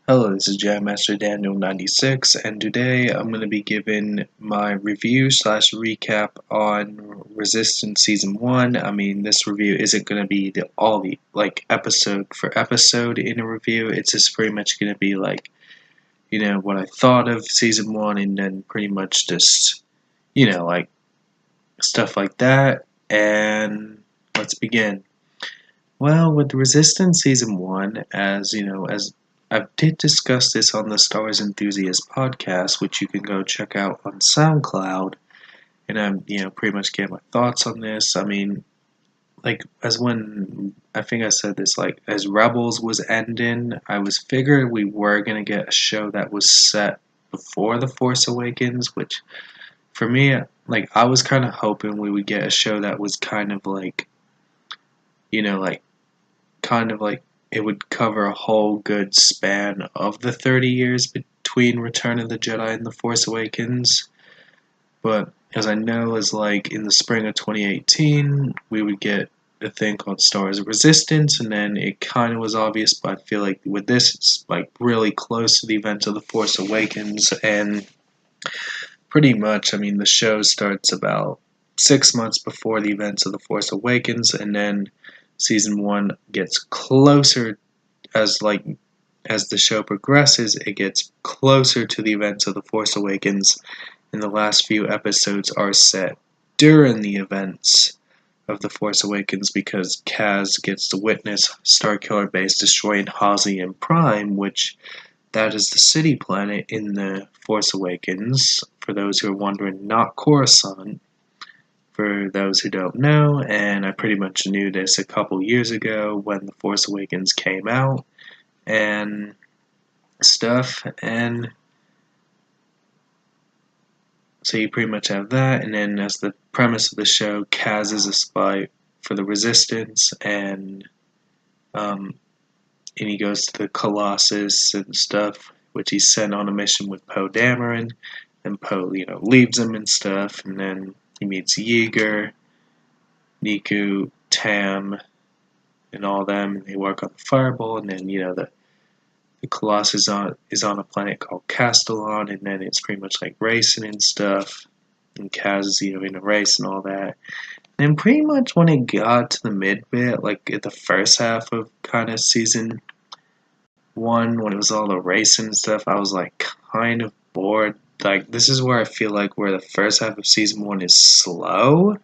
Hello, this is Jam Master Daniel 96, and today I'm going to be giving my review slash recap on Resistance Season 1. This review isn't going to be all the episode for episode in a review. It's just pretty much going to be what I thought of Season 1, and then pretty much just, stuff like that. And let's begin. Well, with Resistance Season 1, as I did discuss this on the Star Wars Enthusiast podcast, which you can go check out on SoundCloud, and pretty much get my thoughts on this. As when I think I said this, as Rebels was ending, I was figuring we were gonna get a show that was set before The Force Awakens, which for me, I was kind of hoping we would get a show that was you know, like kind of like it would cover a whole good span of the 30 years between Return of the Jedi and The Force Awakens. But as I know, as in the spring of 2018, we would get a thing called Star Wars Resistance, and then it kind of was obvious, but I feel like with this, it's really close to the events of The Force Awakens, and pretty much, the show starts about 6 months before the events of The Force Awakens, and then season one gets closer as the show progresses. It gets closer to the events of The Force Awakens, and the last few episodes are set during the events of The Force Awakens because Kaz gets to witness Starkiller Base destroying Hazian Prime, which that is the city planet in The Force Awakens. For those who are wondering, not Coruscant. For those who don't know, and I pretty much knew this a couple years ago when The Force Awakens came out and stuff, and so you pretty much have that, and then as the premise of the show, Kaz is a spy for the Resistance, and he goes to the Colossus and stuff, which he's sent on a mission with Poe Dameron, and Poe, leaves him and stuff, and then he meets Yeager, Niku, Tam, and all them, and they work on the Fireball, and then, the Colossus is on a planet called Castellon, and then it's pretty much like racing and stuff, and Kaz is, in a race and all that. And pretty much when it got to the mid bit, at the first half of kind of season one, when it was all the racing and stuff, I was kind of bored. This is where I feel where the first half of season one is slow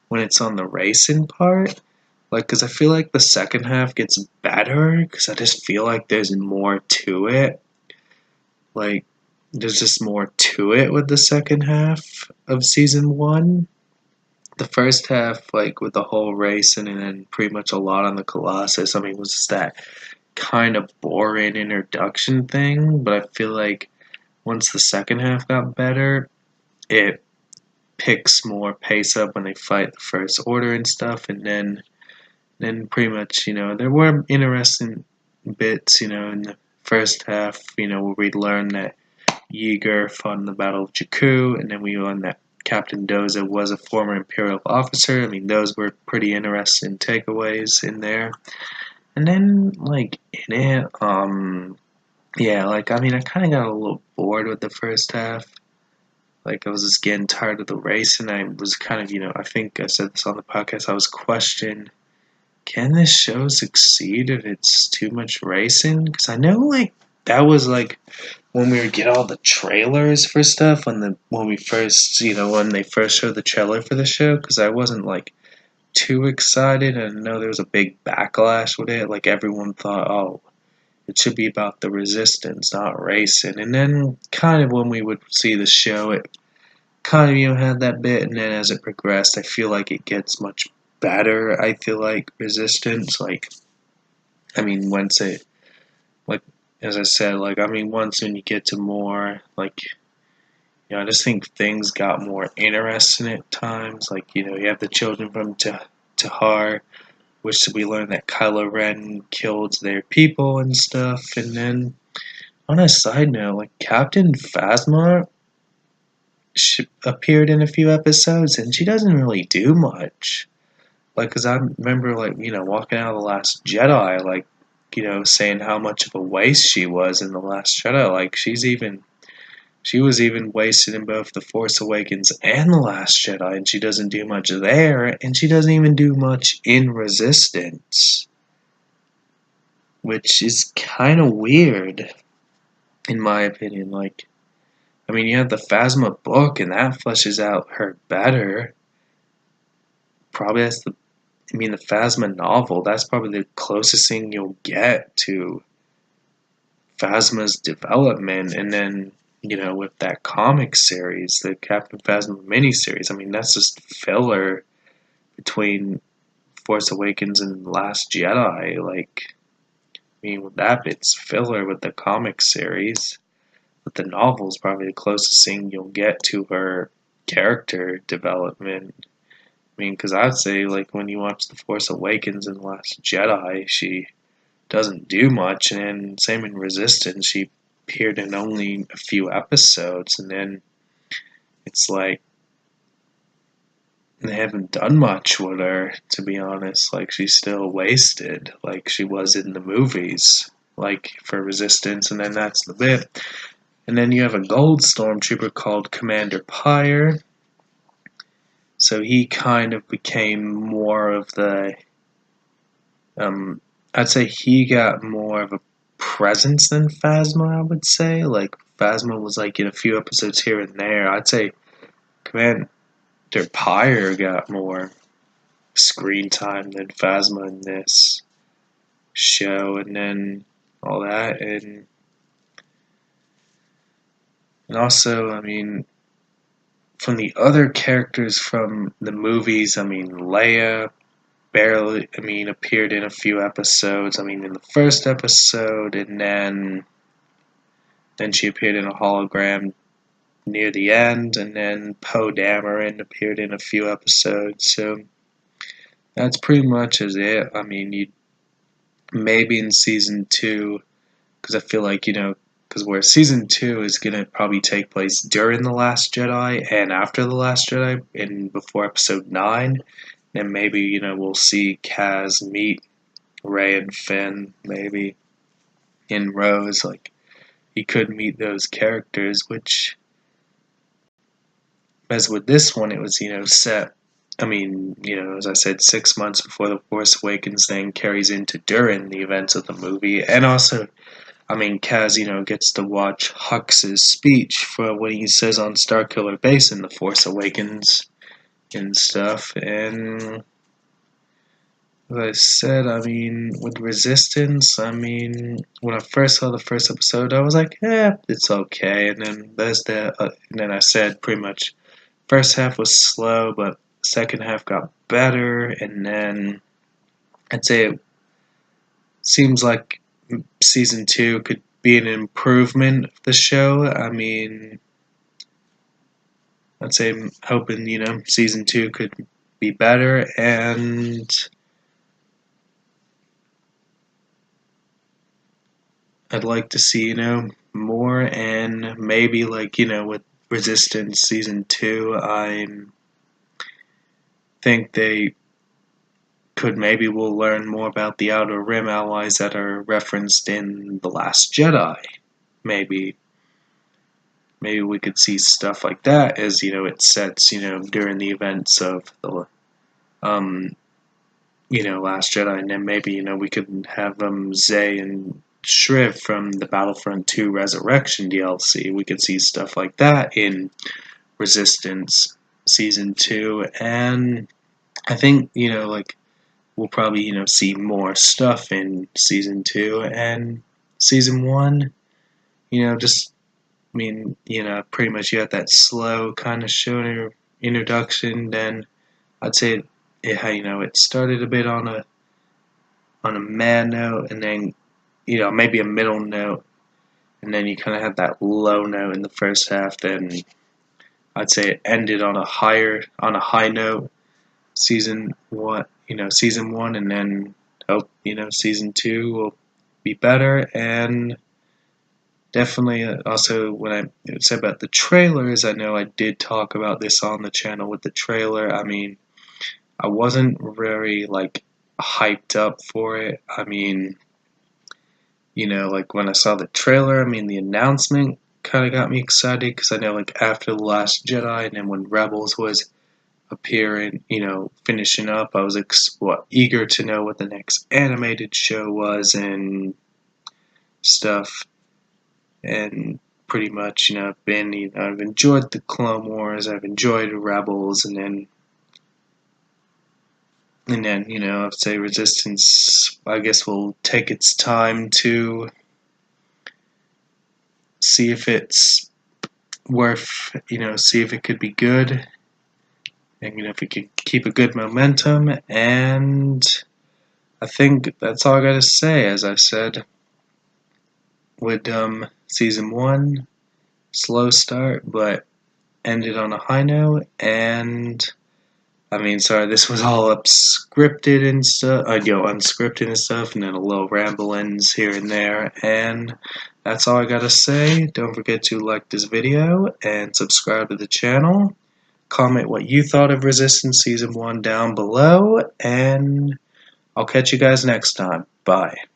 when it's on the racing part. Because I feel the second half gets better, because I just feel there's more to it. There's just more to it with the second half of season one. The first half, with the whole racing and then pretty much a lot on the Colossus, was just that kind of boring introduction thing. But I feel once the second half got better, it picks more pace up when they fight the First Order and stuff, and then pretty much, there were interesting bits, in the first half, where we learned that Yeager fought in the Battle of Jakku, and then we learned that Captain Doza was a former Imperial officer. Those were pretty interesting takeaways in there. And then, in it, I kind of got a little bored with the first half. I was just getting tired of the race, and I was kind of, I think I said this on the podcast, I was questioning, can this show succeed if it's too much racing? Because I know that was when we would get all the trailers for stuff when we first when they first showed the trailer for the show, because I wasn't too excited, and I know there was a big backlash with it. Everyone thought, oh, it should be about the Resistance, not racing. And then kind of when we would see the show, it kind of had that bit, and then as it progressed, I feel it gets much better. I feel Resistance, once it, as I said, once when you get to more, I just think things got more interesting at times. You have the children from Tahar, which we learned that Kylo Ren killed their people and stuff. And then, on a side note, Captain Phasma appeared in a few episodes, and she doesn't really do much. Because I remember, walking out of The Last Jedi, saying how much of a waste she was in The Last Jedi. Like, she was even wasted in both The Force Awakens and The Last Jedi, and she doesn't do much there, and she doesn't even do much in Resistance, which is kind of weird, in my opinion. Like, I mean, you have the Phasma book, and that fleshes out her better. Probably the Phasma novel, that's probably the closest thing you'll get to Phasma's development, and then, with that comic series, the Captain Phasma miniseries, I mean, that's just filler between Force Awakens and Last Jedi. Like, I mean, with that bit's filler with the comic series, but the novel's probably the closest thing you'll get to her character development. I mean, because I'd say, like, when you watch The Force Awakens and The Last Jedi, she doesn't do much, and then same in Resistance, she appeared in only a few episodes, and then it's like they haven't done much with her, to be honest. Like, she's still wasted, like she was in the movies, like for Resistance, and then that's the bit. And then you have a gold stormtrooper called Commander Pyre. So he kind of became more of the, I'd say he got more of a presence than Phasma, I would say. Like, Phasma was like in a few episodes here and there. I'd say Commander Pyre got more screen time than Phasma in this show, and then all that. And also, I mean, from the other characters from the movies, I mean, Leia barely, appeared in a few episodes. I mean, in the first episode, and then she appeared in a hologram near the end, and then Poe Dameron appeared in a few episodes. So that's pretty much as it. I mean, you maybe in season 2, because I feel like, because where season 2 is going to probably take place during The Last Jedi and after The Last Jedi and before episode 9, then maybe, we'll see Kaz meet Rey and Finn, maybe, in Rose. Like, he could meet those characters, which, as with this one, it was, set, as I said, 6 months before The Force Awakens, then carries into during the events of the movie. And also, Kaz, gets to watch Hux' speech for what he says on Starkiller Base in The Force Awakens and stuff. And as I said, with Resistance, when I first saw the first episode, I was like, it's okay. And then and then I said pretty much first half was slow, but second half got better. And then I'd say it seems like season 2 could be an improvement of the show. I'd say I'm hoping, season 2 could be better, and I'd like to see, more, and maybe, like, with Resistance season 2, I think we'll learn more about the Outer Rim allies that are referenced in The Last Jedi. Maybe we could see stuff like that as, it sets, during the events of the, Last Jedi, and then maybe, we could have Zay and Shriv from the Battlefront 2 Resurrection DLC. We could see stuff like that in Resistance Season 2, and I think, we'll probably, see more stuff in Season 2, and Season 1, just, pretty much you have that slow kind of show introduction, then I'd say it started a bit on a mad note, and then, maybe a middle note, and then you kind of had that low note in the first half, then I'd say it ended on a high note, season 1, and then hope, season 2 will be better. And definitely also when I said about the trailers, I know I did talk about this on the channel with the trailer. I wasn't very, like, hyped up for it. you know, like when I saw the trailer, I mean, the announcement kind of got me excited because I know, like, after The Last Jedi and then when Rebels was appearing, you know, finishing up, I was eager to know what the next animated show was and stuff. And pretty much, you know, I've enjoyed the Clone Wars, I've enjoyed Rebels, and then, you know, I'd say Resistance, I guess, will take its time to see if it's worth, you know, see if it could be good, and, you know, if it could keep a good momentum, and I think that's all I gotta say. As I said, with season 1, slow start, but ended on a high note, and I mean, sorry, this was all scripted and stuff, unscripted and stuff, and then a little ramblings here and there, and that's all I gotta say. Don't forget to like this video and subscribe to the channel. Comment what you thought of Resistance Season 1 down below, and I'll catch you guys next time. Bye.